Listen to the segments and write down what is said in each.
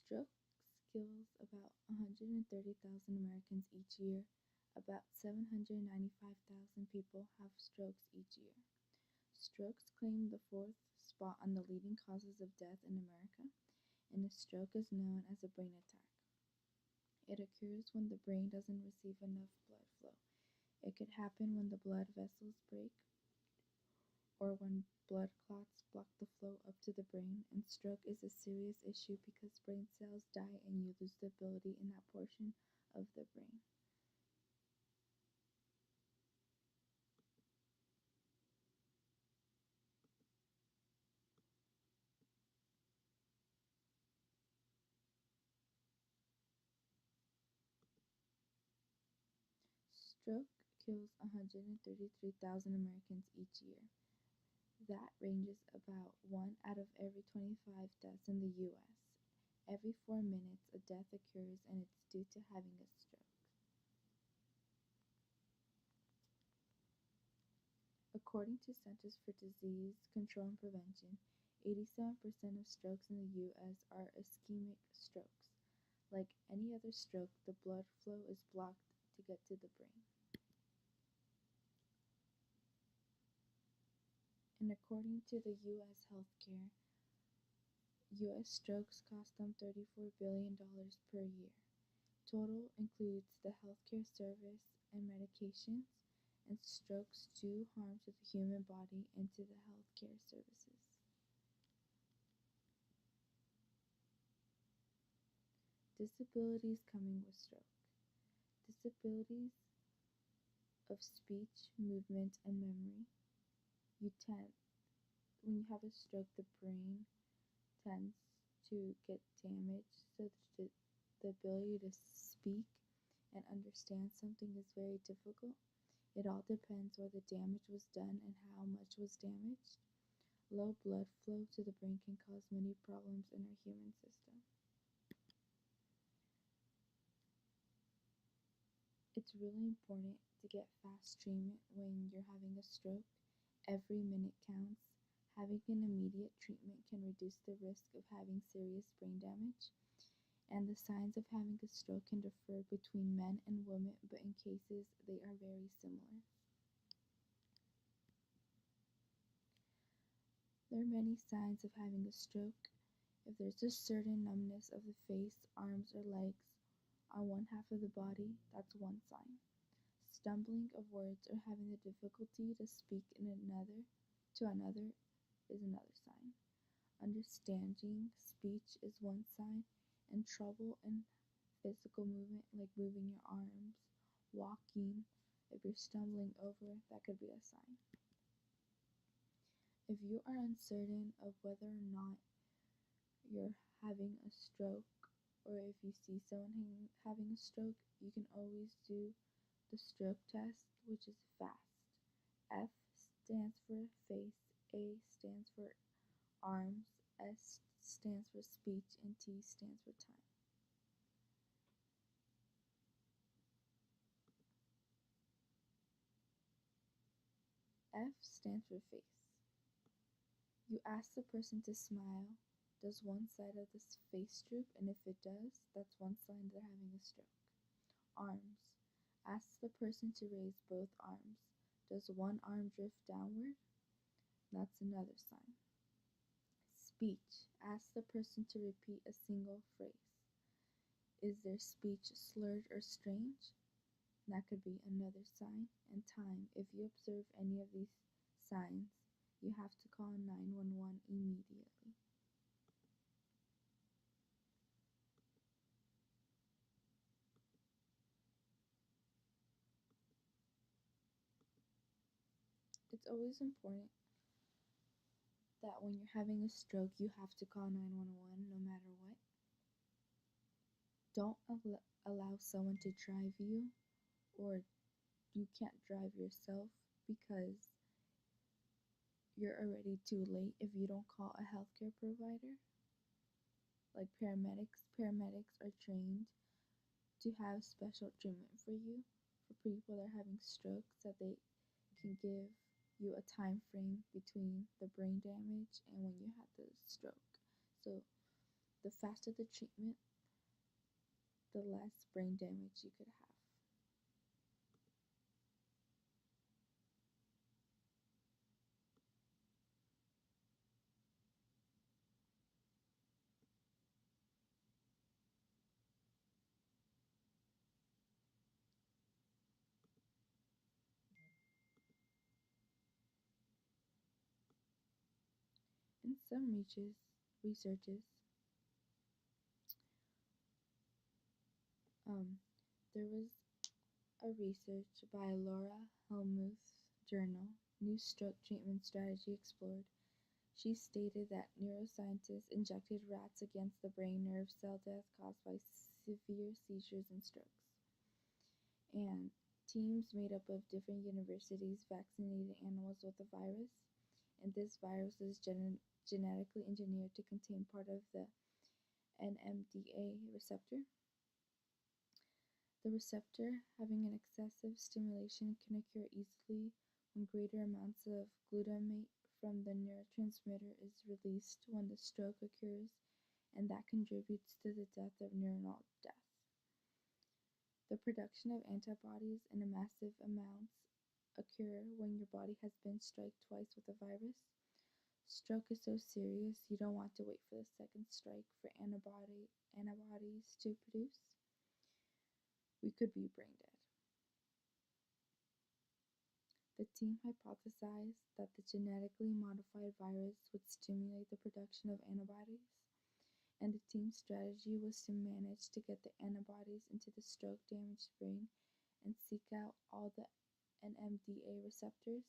Stroke kills about 130,000 Americans each year. About 795,000 people have strokes each year. Strokes claim the fourth spot on the leading causes of death in America, and a stroke is known as a brain attack. It occurs when the brain doesn't receive enough blood flow. It could happen when the blood vessels break or when blood clots block the flow up to the brain, and stroke is a serious issue because brain cells die and you lose the ability in that portion of the brain. Stroke kills 133,000 Americans each year. That ranges about 1 out of every 25 deaths in the US. Every 4 minutes, a death occurs, and it's due to having a stroke. According to Centers for Disease Control and Prevention, 87% of strokes in the US are ischemic strokes. Like any other stroke, the blood flow is blocked to get to the brain. And according to the US healthcare, US strokes cost them $34 billion per year. Total includes the healthcare service and medications, and strokes do harm to the human body and to the healthcare services. Disabilities coming with stroke. Disabilities of speech, movement, and memory. When you have a stroke, the brain tends to get damaged, so the ability to speak and understand something is very difficult. It all depends where the damage was done and how much was damaged. Low blood flow to the brain can cause many problems in our human system. It's really important to get fast treatment when you're having a stroke. Every minute counts. Having an immediate treatment can reduce the risk of having serious brain damage, and the signs of having a stroke can differ between men and women, but in cases they are very similar. There are many signs of having a stroke. If there's a certain numbness of the face, arms, or legs on one half of the body, that's one sign. Stumbling of words or having the difficulty to speak to another is another sign. Understanding speech is one sign, and trouble in physical movement, like moving your arms, walking, if you're stumbling over, that could be a sign. If you are uncertain of whether or not you're having a stroke, or if you see someone having a stroke, you can always do the stroke test, which is FAST. F stands for face, A stands for arms, S stands for speech, and T stands for time. F stands for face. You ask the person to smile. Does one side of the face droop? And if it does, that's one sign they're having a stroke. Arms. Ask the person to raise both arms. Does one arm drift downward? That's another sign. Speech. Ask the person to repeat a single phrase. Is their speech slurred or strange? That could be another sign. And time. If you observe any of these signs, you have to call 911 immediately. It's always important that when you're having a stroke, you have to call 911 no matter what. Don't allow someone to drive you, or you can't drive yourself, because you're already too late if you don't call a healthcare provider. Like paramedics are trained to have special treatment for you, for people that are having strokes, that they can give you a time frame between the brain damage and when you had the stroke. So the faster the treatment, the less brain damage you could have. In some researches, there was a research by Laura Helmuth's journal, New Stroke Treatment Strategy Explored. She stated that neuroscientists injected rats against the brain nerve cell death caused by severe seizures and strokes. And teams made up of different universities vaccinated animals with the virus, and this virus is genetically engineered to contain part of the NMDA receptor. The receptor, having an excessive stimulation, can occur easily when greater amounts of glutamate from the neurotransmitter is released when the stroke occurs, and that contributes to the death of neuronal death. The production of antibodies in a massive amounts occur when your body has been struck twice with a virus. Stroke is so serious you don't want to wait for the second strike for antibodies to produce. We could be brain dead. The team hypothesized that the genetically modified virus would stimulate the production of antibodies, and the team's strategy was to manage to get the antibodies into the stroke-damaged brain and seek out all the NMDA receptors,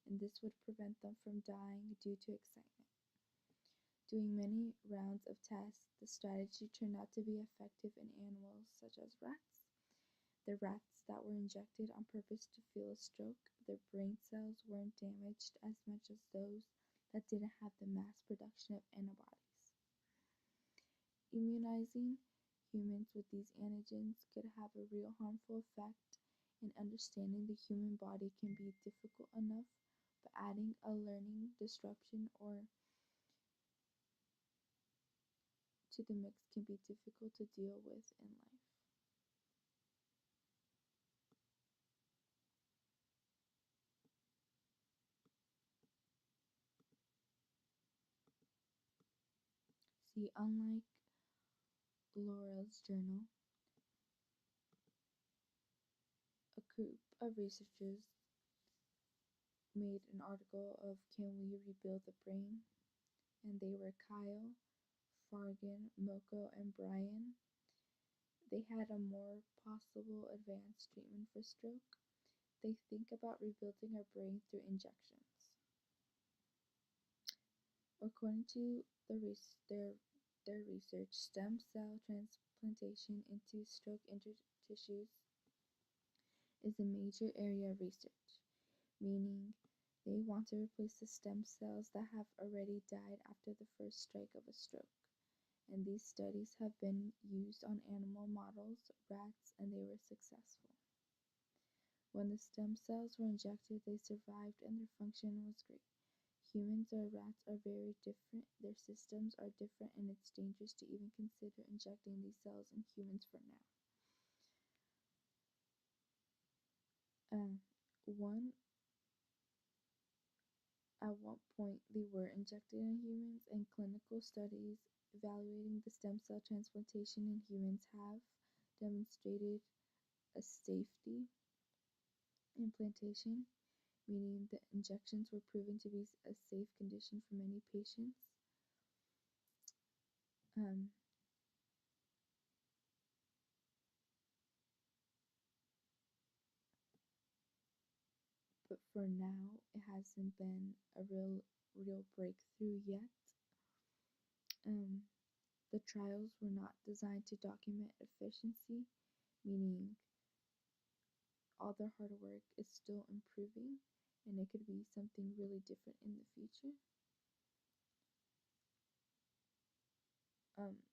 and this would prevent them from dying due to excitement. Doing many rounds of tests, the strategy turned out to be effective in animals such as rats. The rats that were injected on purpose to feel a stroke, their brain cells weren't damaged as much as those that didn't have the mass production of antibodies. Immunizing humans with these antigens could have a real harmful effect, and understanding the human body can be difficult enough, but adding a learning disruption or to the mix can be difficult to deal with in life. See, unlike Laura's journal, a group of researchers made an article of Can We Rebuild the Brain? And they were Kyle, Fargan, Moko, and Brian. They had a more possible advanced treatment for stroke. They think about rebuilding our brain through injections. According to their research, stem cell transplantation into stroke tissues is a major area of research, meaning they want to replace the stem cells that have already died after the first strike of a stroke. And these studies have been used on animal models, rats, and they were successful. When the stem cells were injected, they survived and their function was great. Humans or rats are very different, their systems are different, and it's dangerous to even consider injecting these cells in humans for now. At one point, they were injected in humans, and clinical studies evaluating the stem cell transplantation in humans have demonstrated a safety implantation, meaning the injections were proven to be a safe condition for many patients. But for now, it hasn't been a real breakthrough yet. The trials were not designed to document efficiency, meaning all their hard work is still improving, and it could be something really different in the future.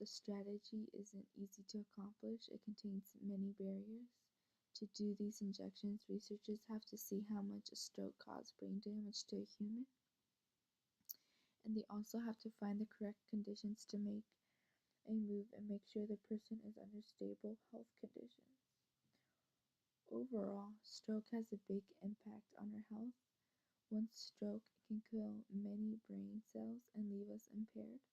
The strategy isn't easy to accomplish. It contains many barriers. To do these injections, researchers have to see how much a stroke caused brain damage to a human, and they also have to find the correct conditions to make and move and make sure the person is under stable health conditions. Overall, stroke has a big impact on our health. One stroke can kill many brain cells and leave us impaired.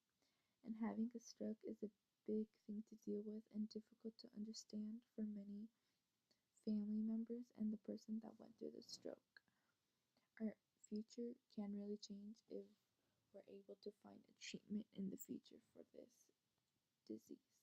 And having a stroke is a big thing to deal with and difficult to understand for many family members and the person that went through the stroke. Our future can really change if we're able to find a treatment in the future for this disease.